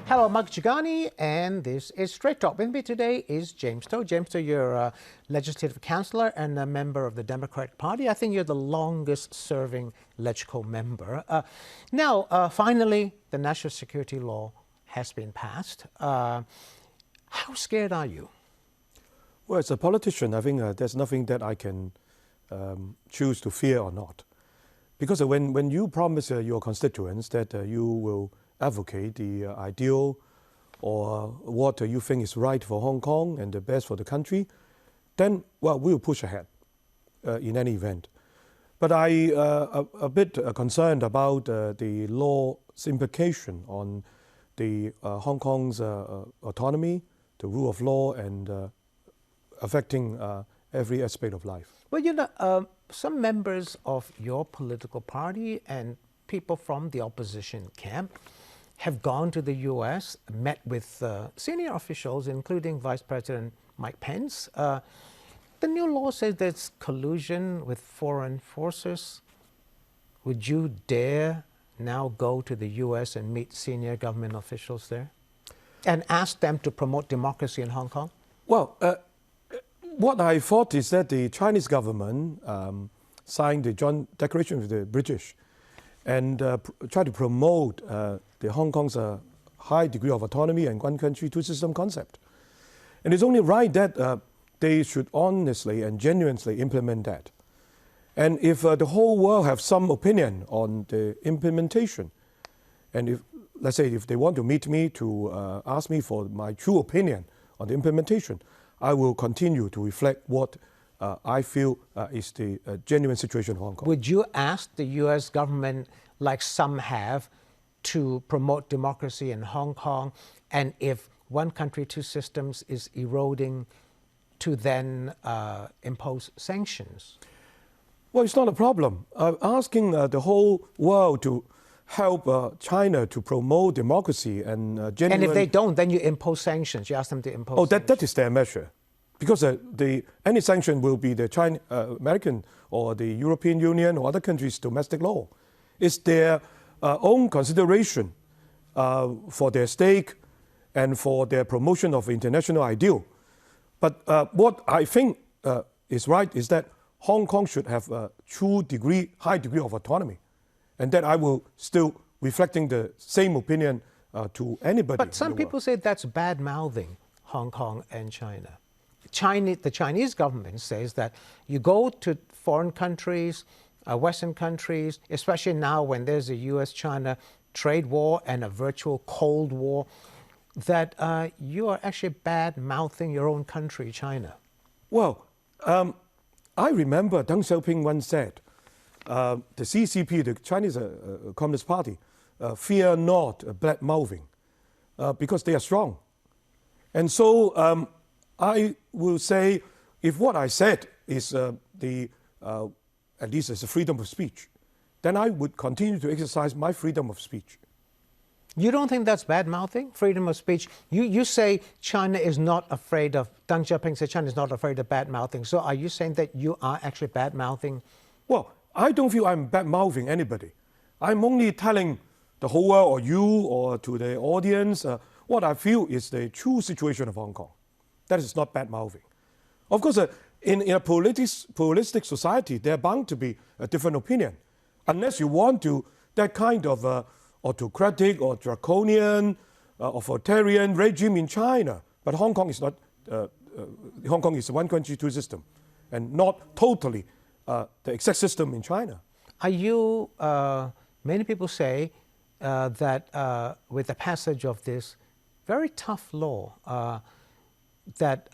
Hello, Mark Chigani, and this is Straight Talk. With me today is James To. James To, you're a legislative councillor and a member of the Democratic Party. I think you're the longest-serving LegCo member. Finally, the national security law has been passed. How scared are you? Well, as a politician, I think there's nothing that I can choose to fear or not. Because when you promise your constituents that you will advocate the ideal or what you think is right for Hong Kong and the best for the country, then, well, we'll push ahead in any event. But I a bit concerned about the law's implication on the Hong Kong's autonomy, the rule of law, and affecting every aspect of life. Well, you know, some members of your political party and people from the opposition camp have gone to the U.S., met with senior officials, including Vice President Mike Pence. The new law says there's collusion with foreign forces. Would you dare now go to the U.S. and meet senior government officials there and ask them to promote democracy in Hong Kong? Well, what I thought is that the Chinese government signed the joint declaration with the British and try to promote the Hong Kong's high degree of autonomy and one country, two system concept. And it's only right that they should honestly and genuinely implement that. And if the whole world have some opinion on the implementation, and if, let's say, if they want to meet me to ask me for my true opinion on the implementation, I will continue to reflect what I feel is the genuine situation in Hong Kong. Would you ask the U.S. government, like some have, to promote democracy in Hong Kong, and if one country, two systems is eroding, to then impose sanctions? Well, it's not a problem. Asking the whole world to help China to promote democracy and genuine... And if they don't, then you impose sanctions. You ask them to impose sanctions. That is their measure. Because any sanction will be the American or the European Union or other countries' domestic law. It's their own consideration for their stake and for their promotion of international ideal. But what I think is right is that Hong Kong should have a high degree of autonomy, and that I will still reflecting the same opinion to anybody. But some people say that's bad-mouthing Hong Kong and China. The Chinese government says that you go to foreign countries, Western countries, especially now when there's a U.S.-China trade war and a virtual Cold War, that you are actually bad-mouthing your own country, China. Well, I remember Deng Xiaoping once said, the CCP, the Chinese Communist Party, fear not bad-mouthing because they are strong. And so I will say, if what I said is at least it's a freedom of speech, then I would continue to exercise my freedom of speech. You don't think that's bad-mouthing, freedom of speech? You say China is not afraid of, Deng Xiaoping said China is not afraid of bad-mouthing. So are you saying that you are actually bad-mouthing? Well, I don't feel I'm bad-mouthing anybody. I'm only telling the whole world or you or to the audience what I feel is the true situation of Hong Kong. That is not bad-mouthing. Of course, in a pluralistic society, there are bound to be a different opinion, unless you want to that kind of autocratic or draconian, authoritarian regime in China. But Hong Kong is not. Hong Kong is a one country, two system, and not totally the exact system in China. Are you? Many people say that with the passage of this very tough law, that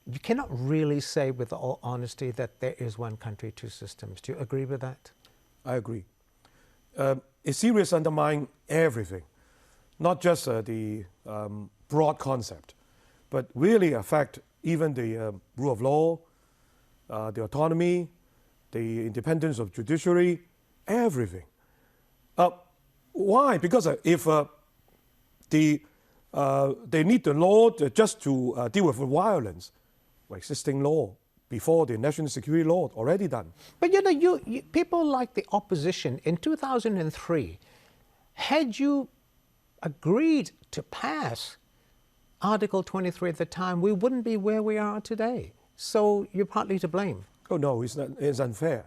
you cannot really say with all honesty that there is one country, two systems. Do you agree with that? I agree. It's serious undermine everything, not just the broad concept, but really affect even the rule of law, the autonomy, the independence of judiciary, everything. Why? Because if they need the law just to deal with violence, existing law before the national security law already done. But you know, people like the opposition in 2003, had you agreed to pass Article 23 at the time, we wouldn't be where we are today. So you're partly to blame. Oh no, it's not. It's unfair,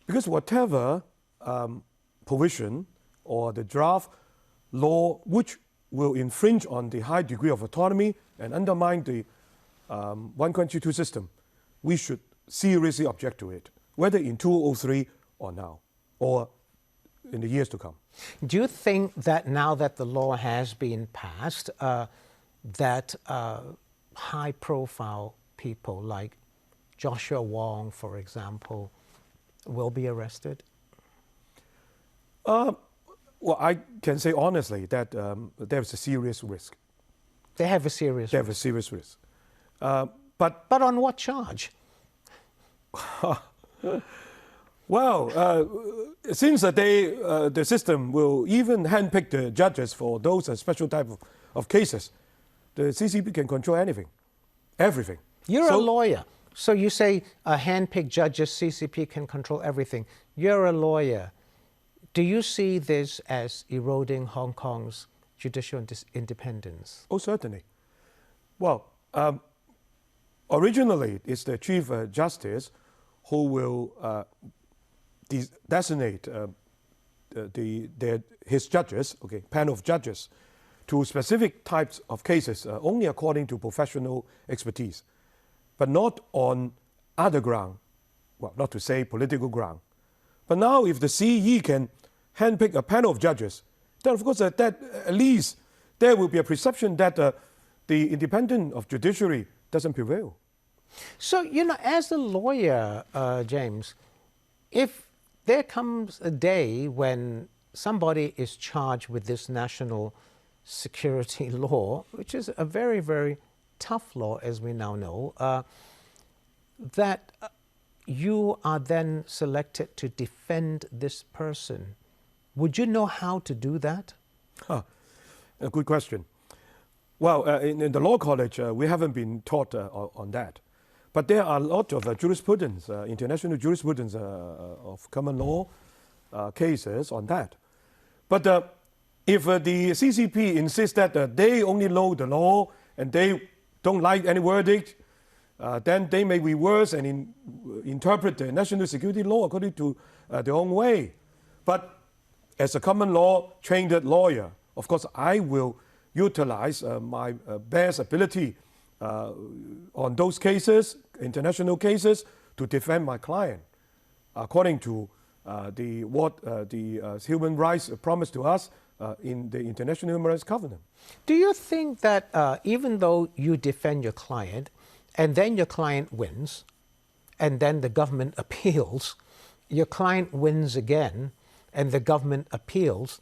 because whatever provision or the draft law which will infringe on the high degree of autonomy and undermine the one country, two system, we should seriously object to it, whether in 2003 or now, or in the years to come. Do you think that now that the law has been passed, that high-profile people like Joshua Wong, for example, will be arrested? Well, I can say honestly that there's a serious risk. They have a serious They have a serious risk. But on what charge? Well, since the system will even handpick the judges for those special type of cases, the CCP can control anything, everything. You're a lawyer, so you say a handpicked judges, CCP can control everything. You're a lawyer. Do you see this as eroding Hong Kong's judicial independence? Oh, certainly. Well, originally it's the Chief Justice who will designate his judges, panel of judges, to specific types of cases only according to professional expertise, but not on other ground, well, not to say political ground. But now if the CE can handpick a panel of judges, then of course that at least there will be a perception that the independence of judiciary doesn't prevail. So, as a lawyer, James, if there comes a day when somebody is charged with this national security law, which is a very, very tough law, as we now know, that you are then selected to defend this person, would you know how to do that? A good question. Well, in the law college, we haven't been taught on that. But there are a lot of jurisprudence, international jurisprudence of common law cases on that. But if the CCP insists that they only know the law and they don't like any verdict, then they may reverse and interpret the national security law according to their own way. But as a common law trained lawyer, of course, I will utilize my best ability on those cases, international cases, to defend my client according to what the human rights promised to us in the International Human Rights Covenant. Do you think that even though you defend your client and then your client wins and then the government appeals, your client wins again and the government appeals,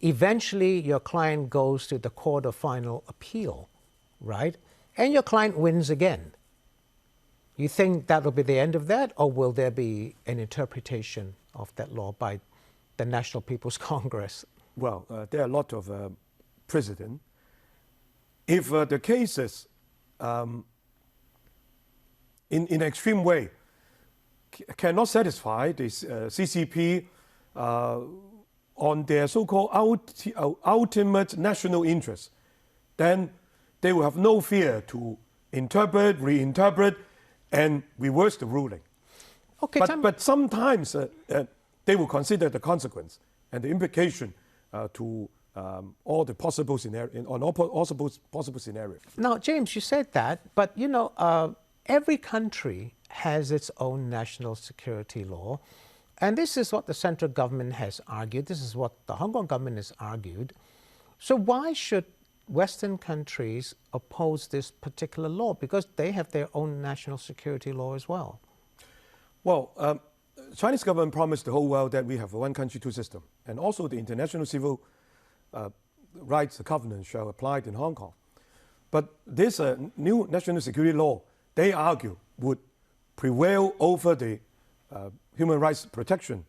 eventually your client goes to the court of final appeal, right? And your client wins again. You think that will be the end of that, or will there be an interpretation of that law by the National People's Congress? Well, there are a lot of precedent. If the cases in an extreme way cannot satisfy the CCP on their so-called ultimate national interest, then they will have no fear to interpret, reinterpret, and reverse the ruling. Okay, but sometimes they will consider the consequence and the implication to all the possible scenarios, on all possible scenarios. Now, James, you said that, but every country has its own national security law, and this is what the central government has argued. This is what the Hong Kong government has argued. So why should Western countries oppose this particular law? Because they have their own national security law as well. Well, Chinese government promised the whole world that we have a one country, two system, and also the international civil rights covenant shall apply in Hong Kong. But this new national security law, they argue, would prevail over the human rights protection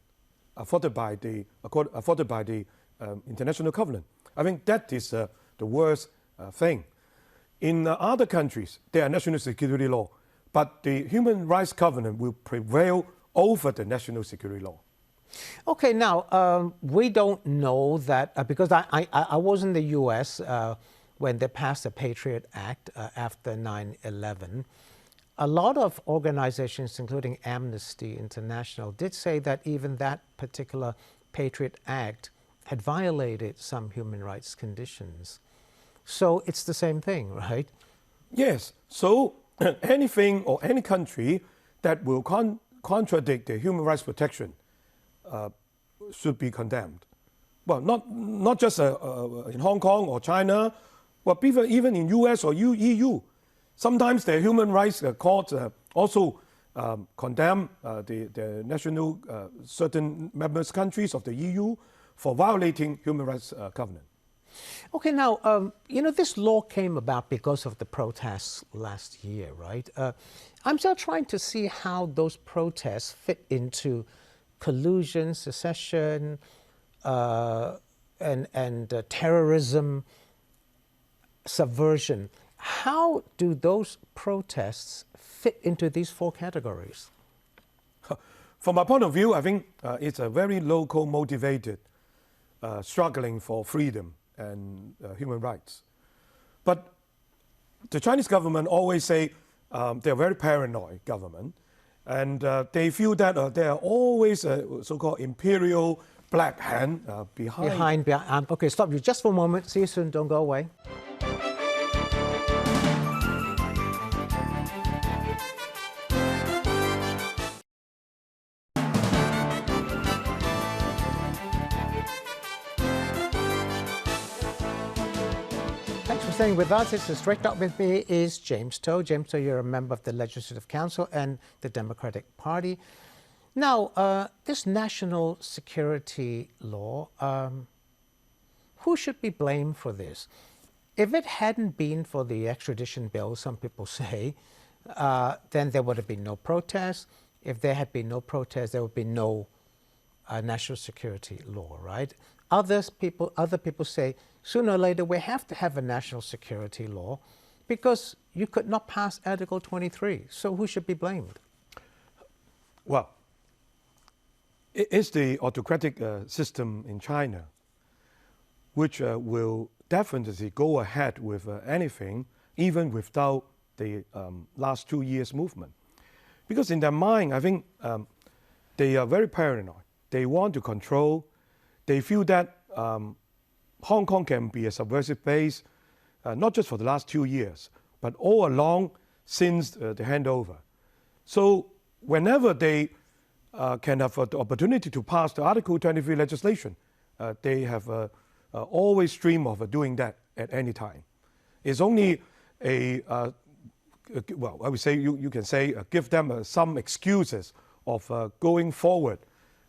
afforded by the international covenant. I think that is the worst thing. In other countries, there are national security law, but the human rights covenant will prevail over the national security law. Okay, now, we don't know that, because I was in the U.S. When they passed the Patriot Act after 9/11. A lot of organizations, including Amnesty International, did say that even that particular Patriot Act had violated some human rights conditions. So it's the same thing, right? Yes. So anything or any country that will contradict the human rights protection should be condemned. Well, not just in Hong Kong or China, but even in US or EU. Sometimes the human rights courts also condemn the national certain members countries of the EU for violating human rights covenant. Okay, now, this law came about because of the protests last year, right? I'm still trying to see how those protests fit into collusion, secession, and terrorism, subversion. How do those protests fit into these four categories? From my point of view, I think it's a very local motivated struggling for freedom and human rights. But the Chinese government always say they're a very paranoid government, and they feel that there are always a so-called imperial black hand behind. Okay, stop you just for a moment. See you soon. Don't go away. Thanks for staying with us. It's Straight Talk. With me is James To. James To, you're a member of the Legislative Council and the Democratic Party. Now, this national security law, who should be blamed for this? If it hadn't been for the extradition bill, some people say, then there would have been no protests. If there had been no protests, there would be no national security law, right? Other people say, sooner or later, we have to have a national security law because you could not pass Article 23. So who should be blamed? Well, it's the autocratic system in China, which will definitely go ahead with anything, even without the last 2 years movement. Because in their mind, I think they are very paranoid. They want to control. They feel that Hong Kong can be a subversive base, not just for the last 2 years, but all along since the handover. So whenever they can have the opportunity to pass the Article 23 legislation, they have always dream of doing that at any time. It's only well, I would say you can say give them some excuses of going forward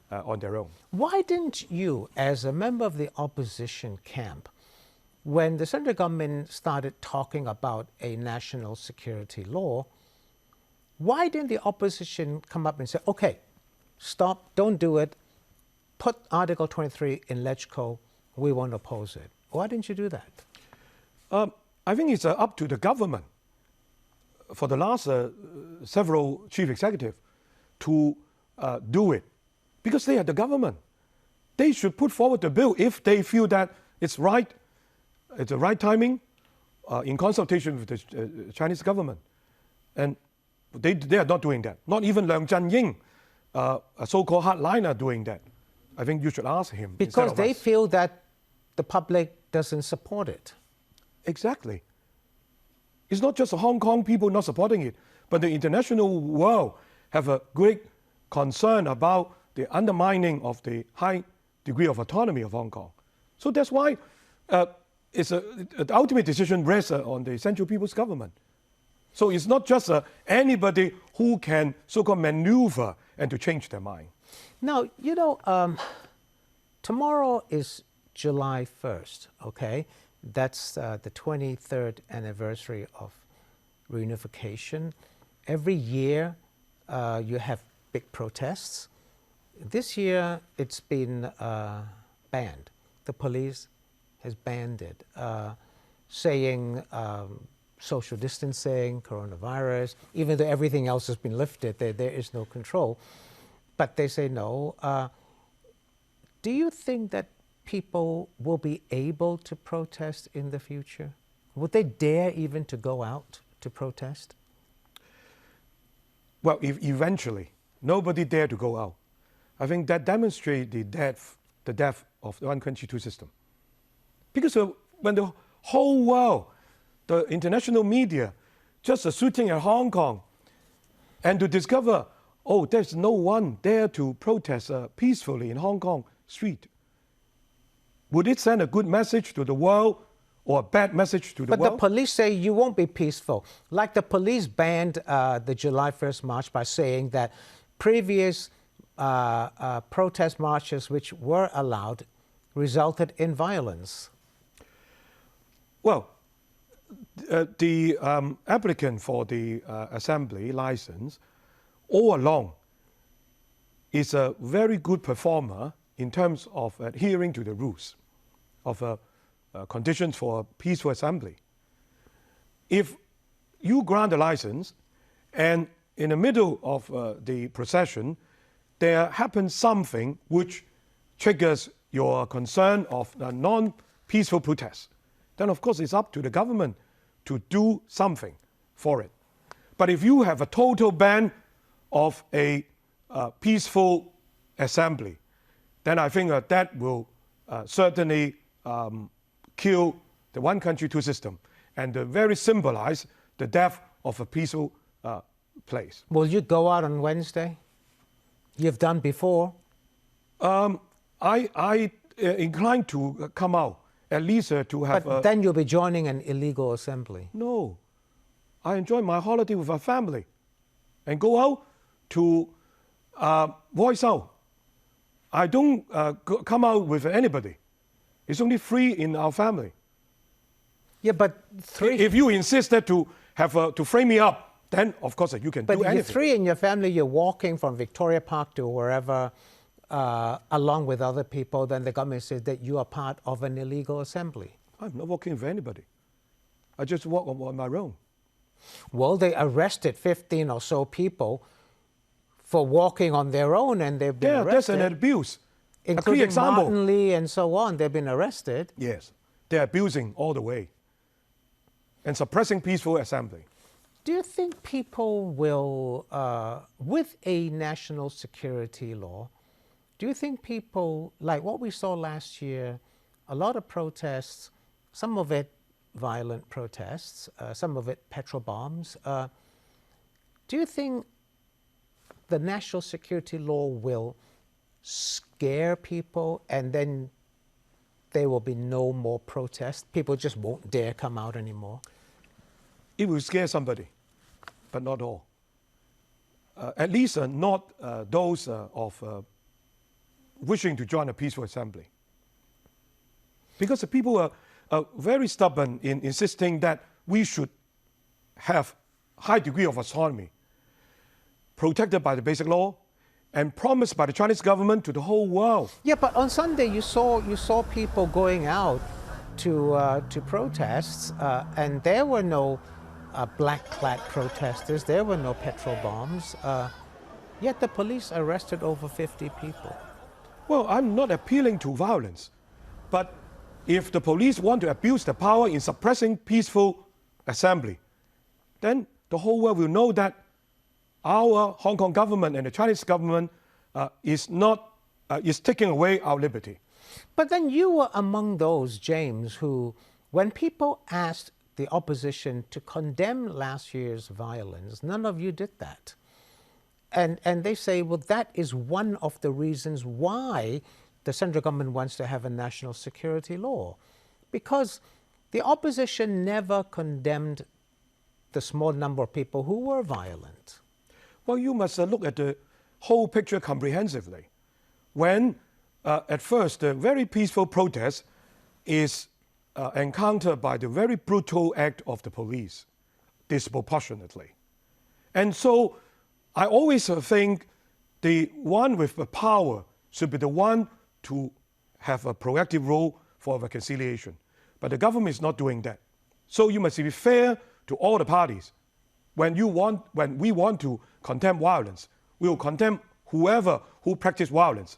on their own. Why didn't you, as a member of the opposition camp, when the central government started talking about a national security law, why didn't the opposition come up and say, okay, stop, don't do it, put Article 23 in LegCo, we won't oppose it? Why didn't you do that? I think it's up to the government for the last several chief executives to do it, because they are the government. They should put forward the bill if they feel that it's right, it's the right timing, in consultation with the Chinese government. And they are not doing that. Not even Liang Zhenying, a so-called hardliner, doing that. I think you should ask him. Because they feel that the public doesn't support it. Exactly. It's not just Hong Kong people not supporting it, but the international world have a great concern about the undermining of the high degree of autonomy of Hong Kong. So that's why the ultimate decision rests on the Central People's Government. So it's not just anybody who can so-called maneuver and to change their mind. Now, you know, tomorrow is July 1st, okay? That's the 23rd anniversary of reunification. Every year you have big protests. This year it's been banned. The police has banned it, saying social distancing, coronavirus, even though everything else has been lifted, there is no control. But they say no. do you think that people will be able to protest in the future? Would they dare even to go out to protest? Well, if eventually nobody dare to go out, I think that demonstrates the depth of the one country, two system. Because when the whole world, the international media, just shooting at Hong Kong, and to discover, oh, there's no one dare to protest peacefully in Hong Kong street, would it send a good message to the world or a bad message to the world? But the police say you won't be peaceful. Like the police banned the July 1st march by saying that previous protest marches which were allowed resulted in violence. Well, the applicant for the assembly license all along is a very good performer in terms of adhering to the rules of conditions for a peaceful assembly. If you grant a license and in the middle of the procession there happens something which triggers your concern of a non-peaceful protest, then of course it's up to the government to do something for it. But if you have a total ban of a peaceful assembly, then I think that will certainly kill the one country, two system, and very symbolize the death of a peaceful place. Will you go out on Wednesday? You've done before. I inclined to come out, at least to have... But then you'll be joining an illegal assembly. No. I enjoy my holiday with my family and go out to voice out. I don't come out with anybody. It's only three in our family. Yeah, but three... If you insisted to have to frame me up, then of course you can do anything. But three in your family, you're walking from Victoria Park to wherever along with other people, then the government says that you are part of an illegal assembly. I'm not walking with anybody. I just walk on my own. Well, they arrested 15 or so people for walking on their own, and they've been arrested. That's an abuse. Including a clear example. Martin Lee and so on, they've been arrested. Yes, they're abusing all the way and suppressing peaceful assembly. Do you think people will, with a national security law, do you think people, like what we saw last year, a lot of protests, some of it violent protests, some of it petrol bombs, do you think the national security law will scare people and then there will be no more protests? People just won't dare come out anymore? It will scare somebody, but not all. At least not those of wishing to join a peaceful assembly. Because the people are very stubborn in insisting that we should have high degree of autonomy, protected by the basic law, and promised by the Chinese government to the whole world. Yeah, but on Sunday you saw people going out to protests, and there were no black-clad protesters, there were no petrol bombs, yet the police arrested over 50 people. Well, I'm not appealing to violence, but if the police want to abuse their power in suppressing peaceful assembly, then the whole world will know that our Hong Kong government and the Chinese government is taking away our liberty. But then you were among those, James, who, when people asked the opposition to condemn last year's violence, none of you did that. And they say, well, that is one of the reasons why the central government wants to have a national security law. Because the opposition never condemned the small number of people who were violent. Well, you must look at the whole picture comprehensively. When at first the very peaceful protest is encountered by the very brutal act of the police, disproportionately. And so I always think the one with the power should be the one to have a proactive role for reconciliation. But the government is not doing that. So you must be fair to all the parties. When we want to condemn violence, we will condemn whoever who practice violence.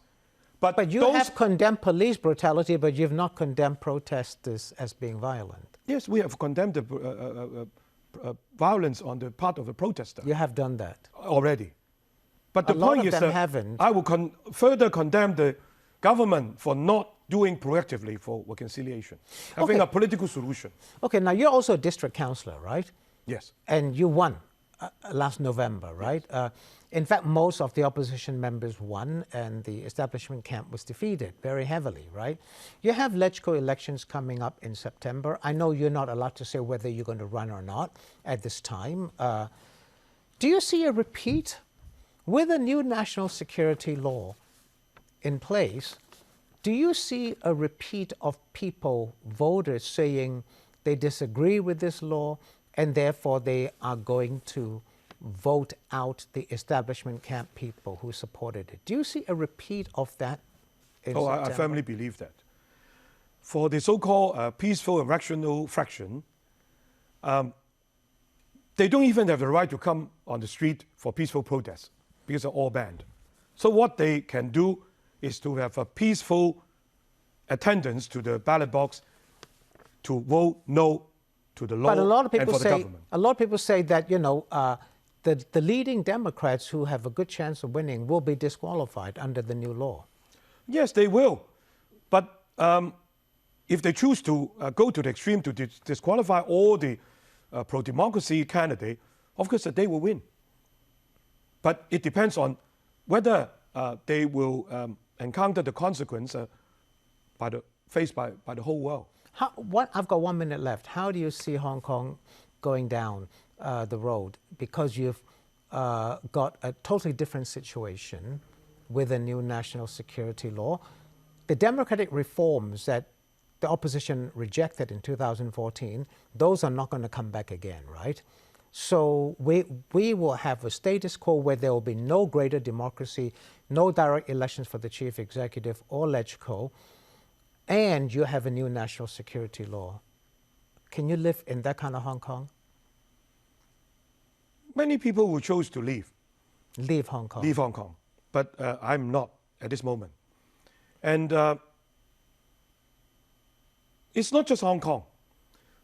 But you have condemned police brutality, but you've not condemned protesters as being violent. Yes, we have condemned the violence on the part of the protester. You have done that already. But the A lot point of is them that haven't. I will further condemn the government for not doing proactively for reconciliation, having a political solution. Okay, now you're also a district councillor, right? Yes. And you won last November, right? Yes. In fact, most of the opposition members won, and the establishment camp was defeated very heavily, right? You have LegCo elections coming up in September. I know you're not allowed to say whether you're going to run or not at this time. Do you see a repeat with a new national security law in place? Do you see a repeat of people, voters, saying they disagree with this law and therefore they are going to vote out the establishment camp people who supported it? Do you see a repeat of that in September? I firmly believe that. For the so-called peaceful and rational fraction, they don't even have the right to come on the street for peaceful protests because they're all banned. So what they can do is to have a peaceful attendance to the ballot box to vote no to the law but a lot of and people for the say, government. a lot of people say that, you know, the leading Democrats who have a good chance of winning will be disqualified under the new law. Yes, they will. But if they choose to go to the extreme to disqualify all the pro-democracy candidate, of course they will win. But it depends on whether they will encounter the consequence faced by the whole world. I've got 1 minute left. How do you see Hong Kong going down the road? Because you've got a totally different situation with a new national security law. The democratic reforms that the opposition rejected in 2014, those are not going to come back again, right? So we will have a status quo where there will be no greater democracy, no direct elections for the chief executive or LegCo, and you have a new national security law. Can you live in that kind of Hong Kong? Many people will choose to leave. Leave Hong Kong. Leave Hong Kong. But I'm not at this moment. And it's not just Hong Kong,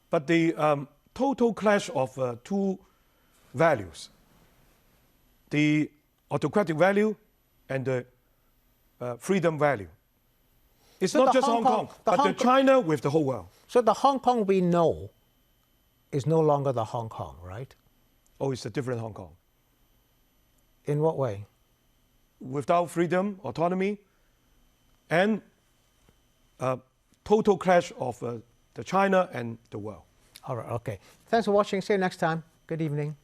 but the total clash of two values, the autocratic value and the freedom value. It's So not the just Hong Hong Kong- Kong, the but Hong the Kong- China with the whole world. So the Hong Kong we know is no longer the Hong Kong, right? Oh, it's a different Hong Kong. In what way? Without freedom, autonomy, and total clash of the China and the world. All right, okay. Thanks for watching. See you next time. Good evening.